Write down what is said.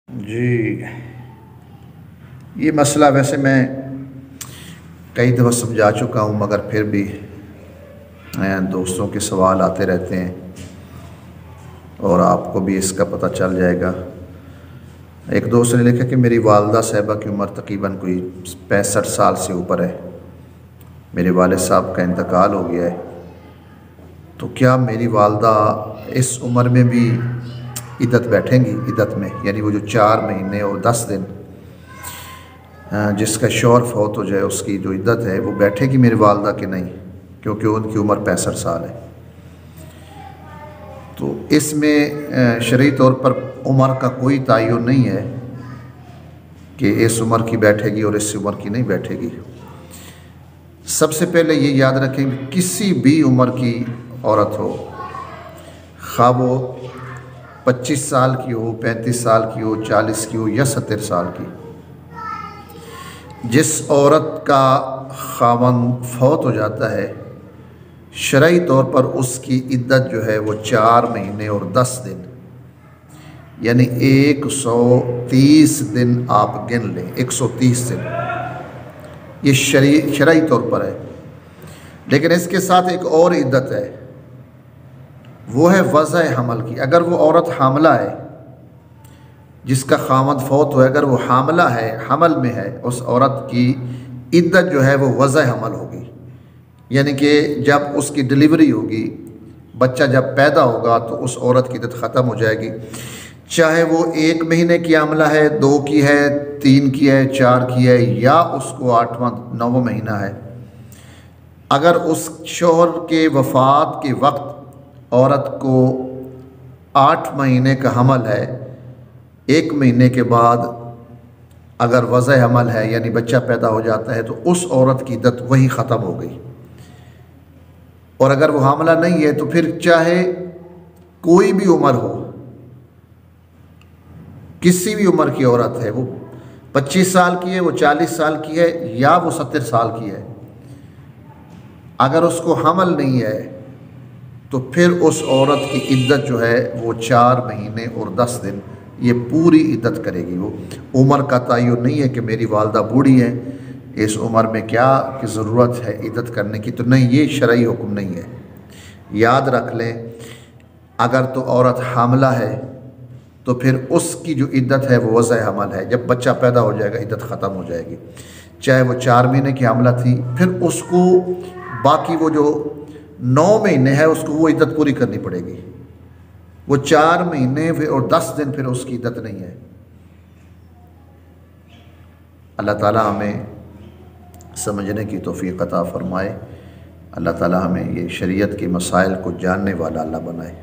جی، یہ مسئلہ ویسے میں کئی دفعہ سمجھا چکا ہوں، مگر پھر بھی دوستوں کے سوال آتے رہتے ہیں اور آپ کو بھی اس کا پتہ چل جائے گا۔ ایک دوست نے لکھا کہ میری والدہ صاحبہ کی عمر تقریباً کوئی 65 سال سے اوپر ہے، میرے والد صاحب کا انتقال ہو گیا ہے، تو کیا میری والدہ اس عمر میں بھی عدت بیٹھیں گی؟ عدت میں یعنی وہ جو 4 مہینے اور 10 دن جس کا شوہر فوت ہو جائے اس کی جو عدت ہے وہ بیٹھے گی میری والدہ کے نہیں، کیونکہ ان کی عمر 65 سال ہے۔ تو اس میں شرعی طور پر عمر کا کوئی تعین نہیں ہے کہ اس عمر کی بیٹھے گی اور اس عمر کی نہیں بیٹھے گی۔ سب سے پہلے یہ یاد رکھیں کہ کسی بھی عمر کی عورت ہو، خواہ وہ 25 سال کی ہو، 35 سال کی ہو، 40 کی ہو یا 70 سال کی، جس عورت کا خاوند فوت ہو جاتا ہے شرعی طور پر اس کی عدت جو ہے وہ 4 مہینے اور 10 دن یعنی 130 دن آپ گن لیں، 130 دن یہ شرعی طور پر ہے۔ لیکن اس کے ساتھ ایک اور عدت ہے، وہ ہے وضع حمل کی۔ اگر وہ عورت حاملہ ہے جس کا خاوند فوت ہوا ہے، اگر وہ حاملہ ہے، حمل میں ہے، اس عورت کی عدت جو ہے وہ وضع حمل ہوگی، یعنی کہ جب اس کی ڈلیوری ہوگی، بچہ جب پیدا ہوگا تو اس عورت کی عدت ختم ہو جائے گی، چاہے وہ 1 مہینے کی حاملہ ہے، 2 کی ہے، 3 کی ہے، 4 کی ہے، یا اس کو 8واں 9واں مہینہ ہے۔ اگر اس شوہر کے وفات کے وقت عورت کو 8 مہینے کا حمل ہے، 1 مہینے کے بعد اگر وضع حمل ہے یعنی بچہ پیدا ہو جاتا ہے تو اس عورت کی عدت وہی ختم ہو گئی۔ اور اگر وہ حاملہ نہیں ہے تو پھر چاہے کوئی بھی عمر ہو، کسی بھی عمر کی عورت ہے، وہ 25 سال کی ہے، وہ 40 سال کی ہے یا وہ 70 سال کی ہے، اگر اس کو حمل نہیں ہے تو پھر اس عورت کی عدت جو ہے وہ 4 مہینے اور 10 دن یہ پوری عدت کرے گی۔ وہ عمر کا تعین نہیں ہے کہ میری والدہ بوڑھی ہے، اس عمر میں کیا کہ ضرورت ہے عدت کرنے کی، تو نہیں، یہ شرعی حکم نہیں ہے۔ یاد رکھ لیں، اگر تو عورت حاملہ ہے تو پھر اس کی جو عدت ہے وہ وضع حمل ہے، جب بچہ پیدا ہو جائے گا عدت ختم ہو جائے گی، چاہے وہ 4 مہینے کی حاملہ تھی، پھر اس کو باقی وہ جو 9 مہینے ہے اس کو وہ عدت پوری کرنی پڑے گی، وہ 4 مہینے اور 10 دن پھر اس کی عدت نہیں ہے۔ اللہ تعالی ہمیں سمجھنے کی توفیق عطا فرمائے، اللہ تعالی ہمیں یہ شریعت کے مسائل کو جاننے والا اللہ بنائے۔